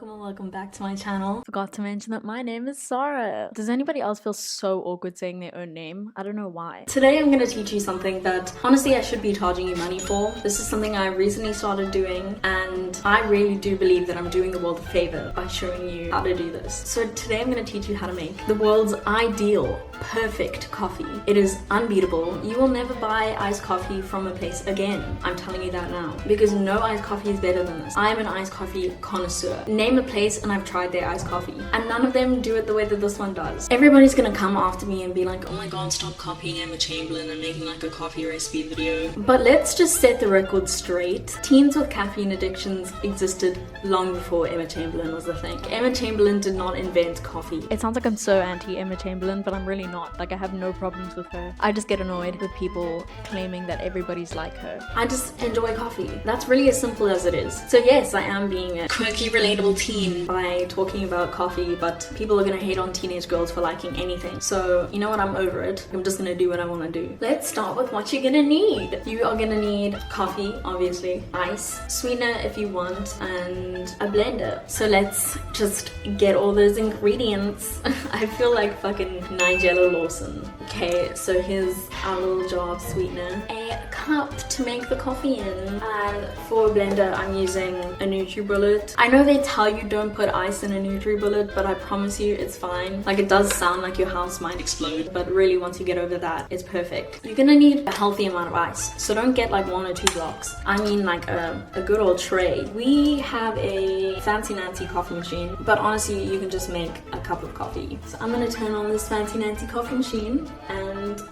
welcome back to my channel. Forgot to mention that my name is Sarah. Does anybody else feel so awkward saying their own name? I don't know why. Today I'm gonna teach you something that honestly I should be charging you money for. This is something I recently started doing and I really do believe that I'm doing the world a favor by showing you how to do this. So today I'm gonna teach you how to make the world's ideal, perfect coffee. It is unbeatable. You will never buy iced coffee from a place again. I'm telling you that now. Because no iced coffee is better than this. I am an iced coffee connoisseur. Name a place and I've tried their iced coffee. And none of them do it the way that this one does. Everybody's gonna come after me and be like, oh my god, stop copying Emma Chamberlain and making like a coffee recipe video. But let's just set the record straight. Teens with caffeine addictions existed long before Emma Chamberlain was a thing. Emma Chamberlain did not invent coffee. It sounds like I'm so anti Emma Chamberlain, but I'm really not. Like, I have no problems with her. I just get annoyed with people claiming that everybody's like her. I just enjoy coffee. That's really as simple as it is. So yes, I am being a quirky, relatable teen by talking about coffee, but people are gonna hate on teenage girls for liking anything. So you know what, I'm over it. I'm just gonna do what I wanna do. Let's start with what you're gonna need. You are gonna need coffee, obviously, ice, sweetener if you want, and a blender. So let's just get all those ingredients. I feel like fucking Nigella Lawson. Okay, so here's our little jar of sweetener. A cup to make the coffee in. And for a blender, I'm using a NutriBullet. I know they tell you don't put ice in a NutriBullet, but I promise you it's fine. Like, it does sound like your house might explode, but really once you get over that, it's perfect. You're gonna need a healthy amount of ice. So don't get like 1 or 2 blocks. I mean like a good old tray. We have a fancy Nancy coffee machine, but honestly, you can just make a cup of coffee. So I'm gonna turn on this fancy Nancy coffee machine and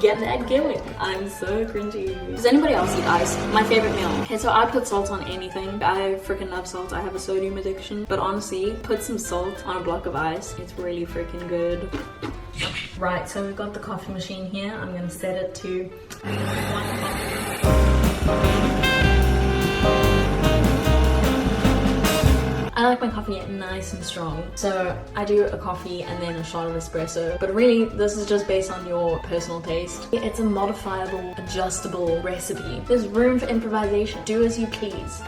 get that going. I'm so cringy. Does anybody else eat ice? My favorite meal. Okay, so I put salt on anything. I freaking love salt. I have a sodium addiction. But honestly, put some salt on a block of ice. It's really freaking good. Right, so we've got the coffee machine here. I'm gonna set it to 1 cup. I like my coffee nice and strong, so I do a coffee and then a shot of espresso, but really this is just based on your personal taste. It's a modifiable, adjustable recipe. There's room for improvisation. Do as you please.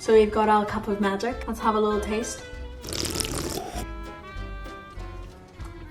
So we've got our cup of magic. Let's have a little taste.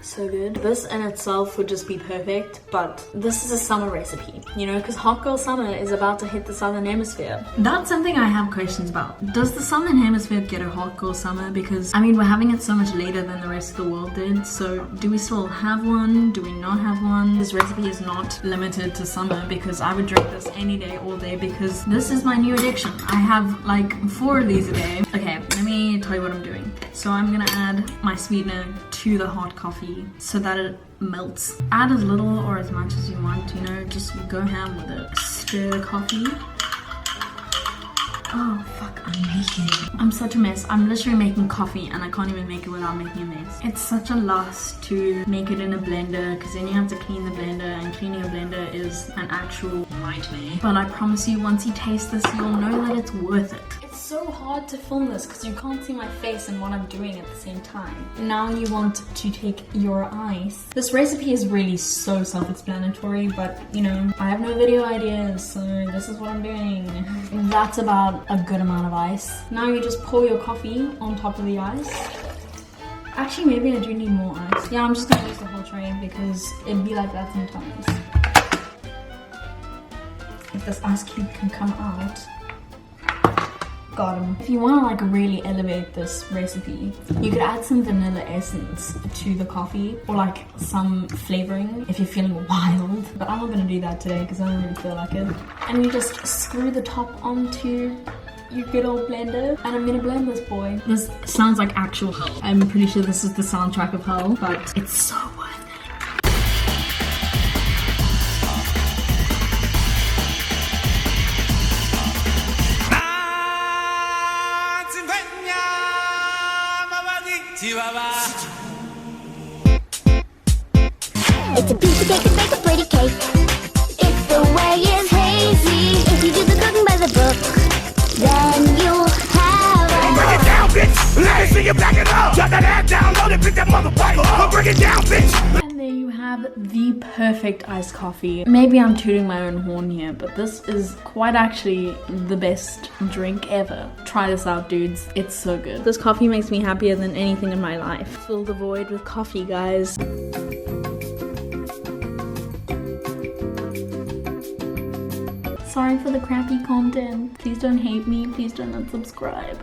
So good. This in itself would just be perfect, but this is a summer recipe, you know, because hot girl summer is about to hit the southern hemisphere. That's something I have questions about. Does the southern hemisphere get a hot girl summer? Because I mean, we're having it so much later than the rest of the world did, so do we still have one? Do we not have one? This recipe is not limited to summer because I would drink this any day, all day, because this is my new addiction. I have like 4 of these a day. Okay, let me tell you what I'm doing. So I'm gonna add my sweetener to the hot coffee so that it melts. Add as little or as much as you want, you know, just go ham with it. Stir the coffee. Oh fuck, I'm naked. I'm such a mess. I'm literally making coffee and I can't even make it without making a mess. It's such a loss to make it in a blender because then you have to clean the blender, and cleaning a blender is an actual nightmare. But I promise you, once you taste this, you'll know that it's worth it. It's so hard to film this because you can't see my face and what I'm doing at the same time. Now you want to take your ice. This recipe is really so self-explanatory, but you know, I have no video ideas, so this is what I'm doing. That's about a good amount of ice. Now you just pour your coffee on top of the ice. Actually, maybe I do need more ice. Yeah, I'm just gonna use the whole tray because it'd be like that sometimes. If this ice cube can come out. Got him. If you want to like really elevate this recipe, you could add some vanilla essence to the coffee or like some flavoring if you're feeling wild. But I'm not going to do that today because I don't really feel like it. And you just screw the top onto your good old blender, and I'm gonna blend this boy. This sounds like actual hell. I'm pretty sure this is the soundtrack of hell, but it's so worth it. It's a piece of cake to bake a pretty cake. If the way is hazy, if you do the cooking by the book, then you'll have a... Break it down, bitch! Let me see you back it up! Shut that ass down, load it, pick that motherfucker up! Break it down, bitch! And there you have have the perfect iced coffee. Maybe I'm tooting my own horn here, but this is quite actually the best drink ever. Try this out, dudes. It's so good. This coffee makes me happier than anything in my life. Fill the void with coffee, guys. Sorry for the crappy content. Please don't hate me. Please don't unsubscribe.